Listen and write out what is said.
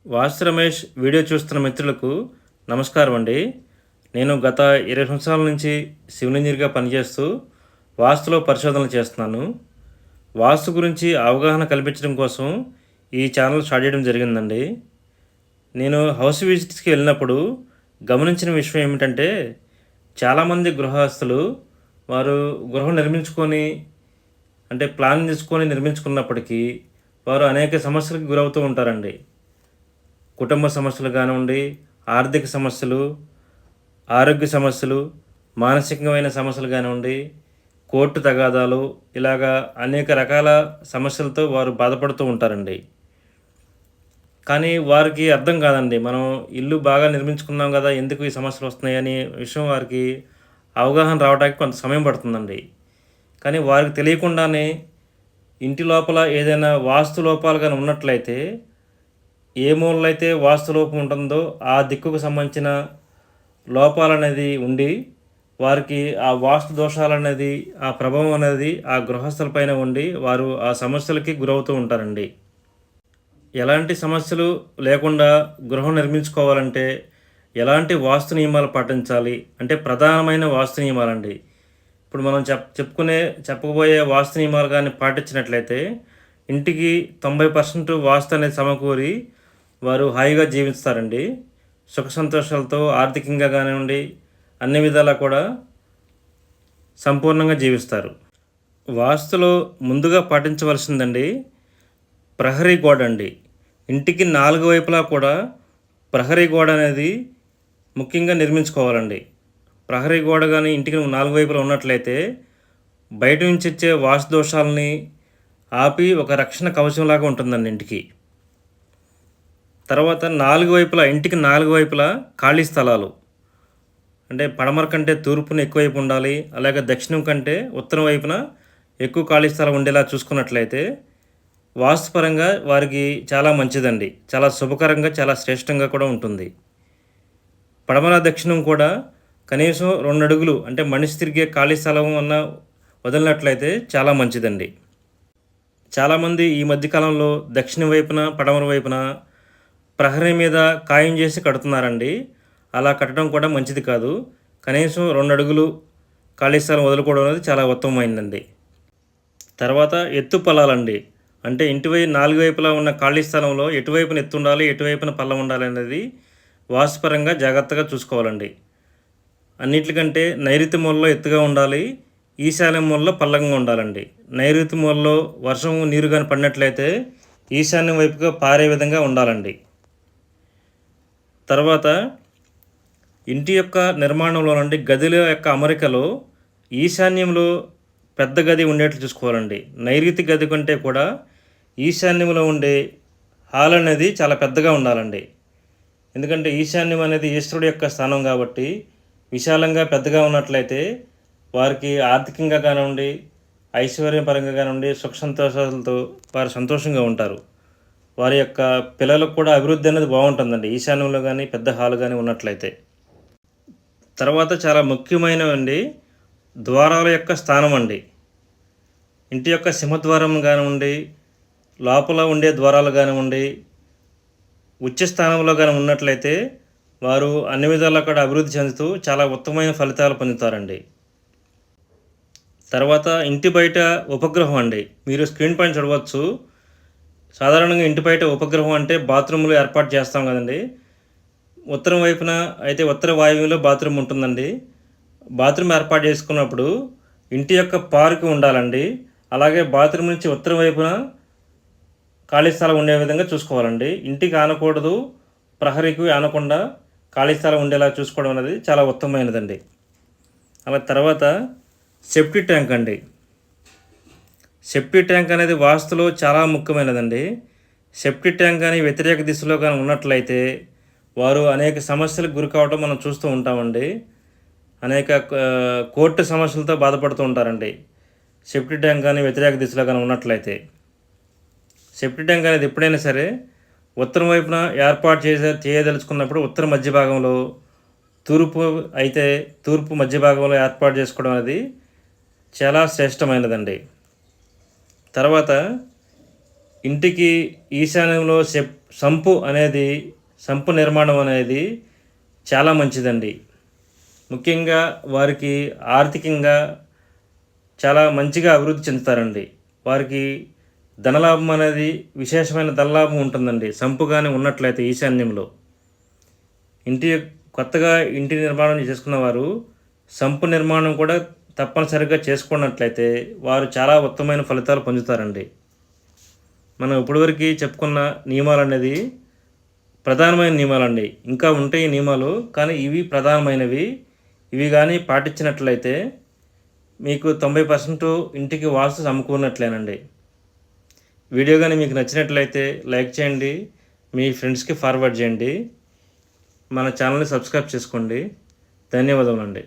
Vasu Ramesh video చూస్తున్న మిత్రులకు నమస్కారం అండి. నేను గత 20 సంవత్సరాల నుంచి సివిల్ ఇంజనీర్‌గా పనిచేస్తూ వాస్తులో పరిశోధనలు చేస్తున్నాను. వాస్తు గురించి అవగాహన కల్పించడం కోసం ఈ ఛానల్ స్టార్ట్ చేయడం జరిగిందండి. నేను హౌస్ విజిట్స్‌కి వెళ్ళినప్పుడు గమనించిన విషయం ఏమిటంటే, చాలామంది గృహస్థులు వారు గృహం నిర్మించుకొని అంటే ప్లాన్ చేసుకొని నిర్మించుకున్నప్పటికీ వారు అనేక సమస్యలకు గురవుతూ ఉంటారండి. కుటుంబ సమస్యలు కానివ్వండి, ఆర్థిక సమస్యలు, ఆరోగ్య సమస్యలు, మానసికమైన సమస్యలు కానివ్వండి, కోర్టు తగాదాలు ఇలాగా అనేక రకాల సమస్యలతో వారు బాధపడుతూ ఉంటారండి. కానీ వారికి అర్థం కాదండి. మనం ఇల్లు బాగా నిర్మించుకున్నాం గదా! ఎందుకు ఈ సమస్యలు వస్తున్నాయని విషయం వారికి అవగాహన రావడానికి కొంత సమయం పడుతుందండి. కానీ వారికి తెలియకుండానే ఇంటి లోపల ఏదైనా వాస్తు లోపాలు గాని ఉన్నట్లయితే ఏ మూలనైతే వాస్తు లోపం ఉంటుందో ఆ దిక్కుకు సంబంధించిన లోపాలనేది ఉండి, వారికి ఆ వాస్తు దోషాలనేది, ఆ ప్రభావం అనేది ఆ గృహస్థులపైన ఉండి, వారు ఆ సమస్యలకి గురవుతూ ఉంటారండి. ఎలాంటి సమస్యలు లేకుండా గృహం నిర్మించుకోవాలంటే, ఎలాంటి వాస్తు నియమాలు పాటించాలి? అంటే ప్రధానమైన వాస్తు నియమాలండి. ఇప్పుడు మనం చెప్పబోయే వాస్తు నియమాలు గాని పాటించినట్లయితే, ఇంటికి 90% వాస్తు అనేది సమకూరి వారు హాయిగా జీవిస్తారండి. సుఖ సంతోషాలతో ఆర్థికంగా కానివ్వండి, అన్ని విధాలా కూడా సంపూర్ణంగా జీవిస్తారు. వాస్తులో ముందుగా పాటించవలసిందండి ప్రహరీ గోడ అండి. ఇంటికి 4 వైపులా కూడా ప్రహరీ గోడ అనేది ముఖ్యంగా నిర్మించుకోవాలండి. ప్రహరీ గోడ గాని ఇంటికి 4 వైపులా ఉన్నట్లయితే బయట నుంచి వచ్చే వాస్తు దోషాలని ఆపి ఒక రక్షణ కవచంలాగా ఉంటుందండి ఇంటికి. తర్వాత 4 వైపులా ఇంటికి 4 వైపులా ఖాళీ స్థలాలు. అంటే పడమర కంటే తూర్పున ఎక్కువైపు ఉండాలి. అలాగే దక్షిణం కంటే ఉత్తరం వైపున ఎక్కువ ఖాళీ స్థలం ఉండేలా చూసుకున్నట్లయితే వాస్తుపరంగా వారికి చాలా మంచిదండి. చాలా శుభకరంగా, చాలా శ్రేష్టంగా కూడా ఉంటుంది. పడమర, దక్షిణం కూడా కనీసం 2 అడుగులు అంటే మనిషి తిరిగే ఖాళీ స్థలం అన్నా వదిలినట్లయితే చాలా మంచిదండి. చాలామంది ఈ మధ్య కాలంలో దక్షిణం వైపున, పడమర వైపున ప్రహరీ మీద ఖాయం చేసి కడుతున్నారండి. అలా కట్టడం కూడా మంచిది కాదు. కనీసం 2 అడుగులు ఖాళీ స్థలం వదులుకోవడం అనేది చాలా ఉత్తమమైందండి. తర్వాత ఎత్తు పొలాలండి. అంటే ఇంటి 4 వైపులా ఉన్న ఖాళీ స్థలంలో ఎటువైపున ఎత్తు ఉండాలి, ఎటువైపున పల్లం ఉండాలి అనేది వాస్తుపరంగా జాగ్రత్తగా చూసుకోవాలండి. అన్నిట్లికంటే నైరుతి మూలలో ఎత్తుగా ఉండాలి. ఈశాన్య మూలలో పల్లంగా ఉండాలండి. నైరుతి మూలలో వర్షం నీరు గాని పడినట్లయితే ఈశాన్యం వైపుగా పారే విధంగా ఉండాలండి. తర్వాత ఇంటి యొక్క నిర్మాణంలో నుండి గదుల యొక్క అమరికలో ఈశాన్యంలో పెద్ద గది ఉండేట్లు చూసుకోవాలండి. నైరుతి గది కంటే కూడా ఈశాన్యంలో ఉండే హాల్ అనేది చాలా పెద్దగా ఉండాలండి. ఎందుకంటే ఈశాన్యం అనేది ఈశ్వరుడు యొక్క స్థానం కాబట్టి విశాలంగా పెద్దగా ఉన్నట్లయితే వారికి ఆర్థికంగా కానివ్వండి, ఐశ్వర్యపరంగా కానివ్వండి, సుఖ సంతోషాలతో వారు సంతోషంగా ఉంటారు. వారి యొక్క పిల్లలకు కూడా అభివృద్ధి అనేది బాగుంటుందండి ఈశాన్యంలో కానీ పెద్ద హాల్ కానీ ఉన్నట్లయితే. తర్వాత చాలా ముఖ్యమైనవండి ద్వారాల యొక్క స్థానం అండి. ఇంటి యొక్క సింహద్వారం కానివ్వండి, లోపల ఉండే ద్వారాలు కానివ్వండి, ఉచ్చ స్థానంలో కానీ ఉన్నట్లయితే వారు అన్ని విధాలా కూడా అభివృద్ధి చెందుతూ చాలా ఉత్తమమైన ఫలితాలు పొందుతారండి. తర్వాత ఇంటి బయట ఉపగ్రహం అండి. మీరు స్క్రీన్ పైన చూడవచ్చు. సాధారణంగా ఇంటి బయట ఉపగ్రహం అంటే బాత్రూమ్‌లో ఏర్పాటు చేస్తాం కదండీ! ఉత్తరం వైపున అయితే ఉత్తర వాయువ్యంలో బాత్రూమ్ ఉంటుందండి. బాత్రూమ్ ఏర్పాటు చేసుకున్నప్పుడు ఇంటి యొక్క పార్క్ ఉండాలండి. అలాగే బాత్రూమ్ నుంచి ఉత్తరం వైపున ఖాళీ స్థలం ఉండే విధంగా చూసుకోవాలండి. ఇంటికి ఆనకూడదు, ప్రహరీకి ఆనకుండా ఖాళీ స్థలం ఉండేలా చూసుకోవడం అనేది చాలా ఉత్తమమైనదండి. అలా తర్వాత సెప్టిక్ ట్యాంక్ అండి. సెప్టిక్ ట్యాంక్ అనేది వాస్తులో చాలా ముఖ్యమైనదండి. సెప్టిక్ ట్యాంక్ కానీ వ్యతిరేక దిశలో కానీ ఉన్నట్లయితే వారు అనేక సమస్యలకు గురి కావడం మనం చూస్తూ ఉంటామండి. అనేక కోర్టు సమస్యలతో బాధపడుతూ ఉంటారండి. సెప్టిక్ ట్యాంక్ కానీ వ్యతిరేక దిశలో కానీ ఉన్నట్లయితే. సెప్టిక్ ట్యాంక్ అనేది ఎప్పుడైనా సరే ఉత్తరం వైపున ఏర్పాటు చేయదలుచుకున్నప్పుడు ఉత్తర మధ్య భాగంలో, తూర్పు అయితే తూర్పు మధ్య భాగంలో ఏర్పాటు చేసుకోవడం అనేది చాలా శ్రేష్టమైనదండి. తర్వాత ఇంటికి ఈశాన్యంలో సంపు నిర్మాణం అనేది చాలా మంచిదండి. ముఖ్యంగా వారికి ఆర్థికంగా చాలా మంచిగా అభివృద్ధి చెందుతారండి. వారికి ధనలాభం అనేది విశేషమైన ధనలాభం ఉంటుందండి సంపు కానీ ఉన్నట్లయితే ఈశాన్యంలో. ఇంటి కొత్తగా ఇంటి నిర్మాణం చేసుకున్న వారు సంపు నిర్మాణం కూడా తప్పనిసరిగా చేసుకున్నట్లయితే వారు చాలా ఉత్తమమైన ఫలితాలు పొందుతారండి. మనం ఇప్పటివరకు చెప్పుకున్న నియమాలు అనేది ప్రధానమైన నియమాలండి. ఇంకా ఉంటాయి నియమాలు, కానీ ఇవి ప్రధానమైనవి. ఇవి కానీ పాటించినట్లయితే మీకు 90% ఇంటికి వాస్తు సమకూరినట్లేనండి. వీడియో కానీ మీకు నచ్చినట్లయితే లైక్ చేయండి, మీ ఫ్రెండ్స్కి ఫార్వర్డ్ చేయండి, మన ఛానల్ని సబ్స్క్రైబ్ చేసుకోండి. ధన్యవాదములండి.